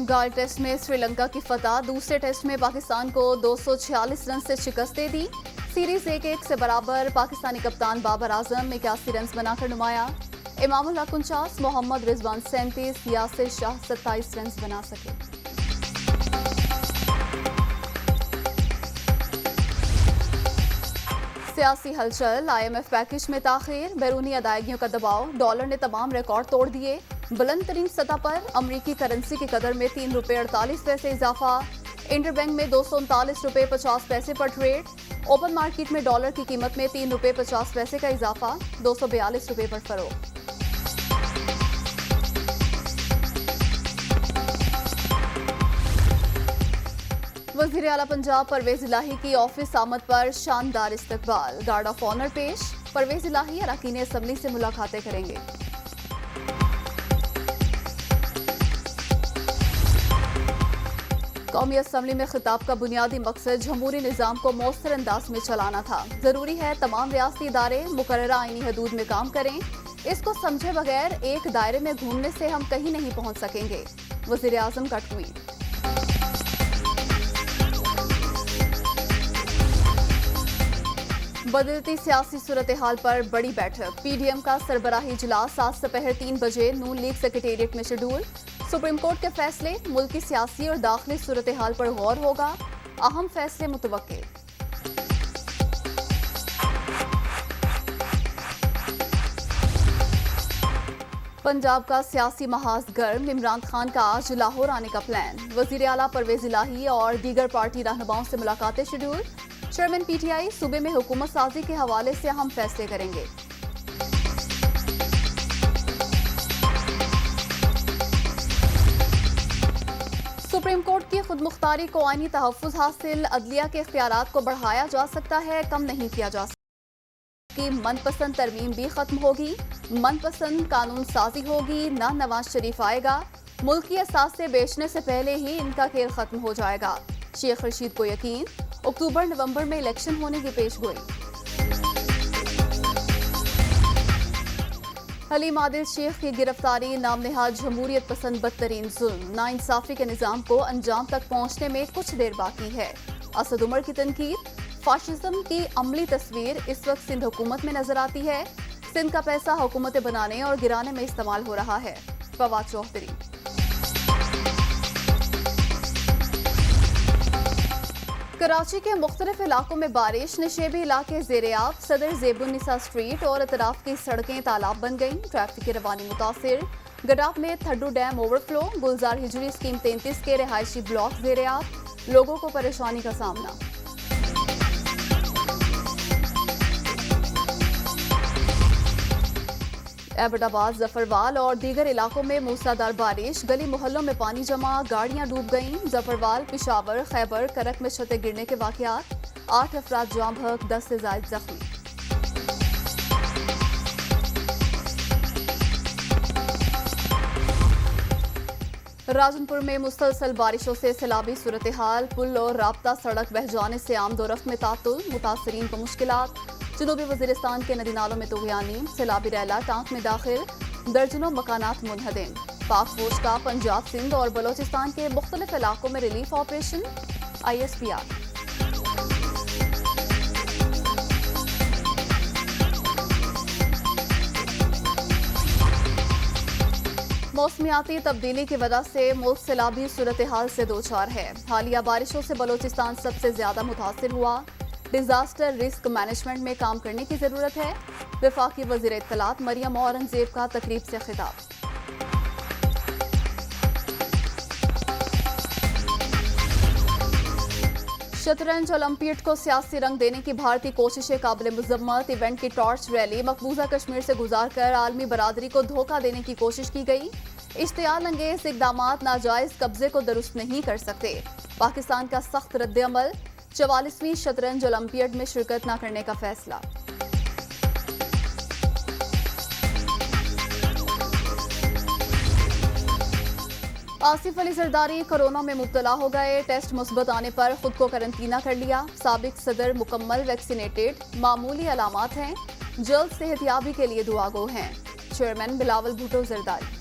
गाल टेस्ट में श्रीलंका की फतह, दूसरे टेस्ट में पाकिस्तान को 246 रन से शिकस्त दे दी। सीरीज 1-1 से बराबर। पाकिस्तानी कप्तान बाबर आजम 81 रन बनाकर नुमाया। इमामुल हक 49, मोहम्मद रिजवान 37, यासिर शाह 27 रन बना सके। सियासी हलचल, IMF पैकेज में ताखीर, बैरूनी अदायगियों का दबाव, डॉलर ने तमाम रिकॉर्ड तोड़ दिए। बुलंद तरीन सतह पर अमरीकी करेंसी की कदर में ₹3.48 इजाफा। इंटरबैंक में ₹239.50 पर ट्रेड। ओपन मार्केट में डॉलर की कीमत में ₹3.50 का इजाफा, ₹242 पर फरोख्त। वज़ीर आला पंजाब परवेज इलाही की ऑफिस आमद पर शानदार इस्तकबाल, गार्ड ऑफ ऑनर पेश। परवेज इलाही अरकान असम्बली से मुलाकातें करेंगे। कौमी असम्बली में खिताब का बुनियादी मकसद जमहूरी निज़ाम को मौसर अंदाज में चलाना था। जरूरी है तमाम रियासती इदारे मुकर्ररा आईनी हदूद में काम करें। इसको समझे बगैर एक दायरे में घूमने से हम कहीं नहीं पहुंच सकेंगे। वज़ीर आज़म का ट्वीट। बदलती सियासी सूरत हाल पर बड़ी बैठक, PDM का सरबराही इजलास आज दोपहर 3 बजे नून लीग सेक्रेटेरिएट में शेड्यूल। सुप्रीम कोर्ट के फैसले, मुल्की सियासी और दाखिली सूरत हाल पर गौर होगा। अहम फैसले मुतवक्के। पंजाब का सियासी महाज गर्म, इमरान खान का आज लाहौर आने का प्लान। वज़ीर आला परवेज इलाही और दीगर पार्टी रहनुमाओं से मुलाकातें शेड्यूल। चेयरमैन PTI सूबे में हुकूमत साजी के हवाले से अहम फैसले करेंगे। सुप्रीम कोर्ट की खुदमुख्तारी को आईनी तहफ़्फ़ुज़ हासिल, अदलिया के इख्तियारात को बढ़ाया जा सकता है, कम नहीं किया जा सकता। कि मनपसंद तरमीम भी खत्म होगी, मनपसंद कानून साजी होगी, ना नवाज शरीफ आएगा। मुल्क की असासे बेचने से पहले ही इनका खेल खत्म हो जाएगा। शेख रशीद को यकीन, अक्टूबर-नवंबर में इलेक्शन होने की पेशगोई। हलीम आदिल शेख की गिरफ्तारी, नाम नेहाद जमहूरियत पसंद बदतरीन जुल्म, नाइंसाफी के निजाम को अंजाम तक पहुंचने में कुछ देर बाकी है। असद उमर की तनकीद, फाशिज्म की अमली तस्वीर इस वक्त सिंध हुकूमत में नजर आती है। सिंध का पैसा हुकूमतें बनाने और गिराने में इस्तेमाल हो रहा है। फवाद चौधरी। कराची के मुख्तलिफ इलाकों में बारिश, नशेबी इलाके ज़ेर-ए-आब, सदर ज़ेबुन्निसा स्ट्रीट और अतराफ की सड़कें तालाब बन गईं। ट्रैफिक की रवानी मुतासिर। गडाफ में थड्डू डैम ओवरफ्लो, गुलजार हिजरी स्कीम 33 के रिहायशी ब्लॉक ज़ेर-ए-आब, लोगों को परेशानी का सामना। एबटाबाद, जफरवाल और दीगर इलाकों में मूसलाधार बारिश, गली मोहल्लों में पानी जमा, गाड़ियां डूब गईं। जफरवाल, पिशावर, खैबर, करक में छतें गिरने के वाकयात, 8 अफराद जाँ बहक, 10 से ज्यादा जख्मी। राजनपुर में मुसलसल बारिशों से सैलाबी सूरत हाल, पुल और राब्ता सड़क बह जाने से आमदोरफ्त में तातुल, मुतासरीन को मुश्किलात। जनूबी वजीरिस्तान के नदी नालों में तुग़यानी, सैलाबी रैला टांक में दाखिल, दर्जनों मकानात मुनहदिम। पाक फौज का पंजाब, सिंध और बलोचिस्तान के मुख्तलिफ इलाकों में रिलीफ ऑपरेशन, ISPR। मौसमियाती तब्दीली की वजह से मुल्क सैलाबी सूरत हाल से दो चार है। हालिया बारिशों से बलोचिस्तान सबसे ज्यादा मुतासिर हुआ। डिजास्टर रिस्क मैनेजमेंट में काम करने की जरूरत है। वफाकी वज़ीर इत्तलात मरियम औरंगजेब का तकरीब से खिताब। शतरंज ओलंपियाड को सियासी रंग देने की भारतीय कोशिशें काबिल मुज़म्मत। इवेंट की टॉर्च रैली मकबूजा कश्मीर से गुजारकर आलमी बरादरी को धोखा देने की कोशिश की गई। इश्तियाल अंगेज इकदामात नाजायज कब्जे को दुरुस्त नहीं कर सकते। पाकिस्तान का सख्त रद्द अमल। 44वीं शतरंज ओलंपियाड में शिरकत न करने का फैसला। आसिफ अली जरदारी कोरोना में मुब्तला हो गए। टेस्ट मुस्बत आने पर खुद को करंटीना कर लिया। साबिक सदर मुकम्मल वैक्सीनेटेड, मामूली अलामात हैं, जल्द सेहतयाबी के लिए दुआ गो हैं। चेयरमैन बिलावल भुट्टो जरदारी।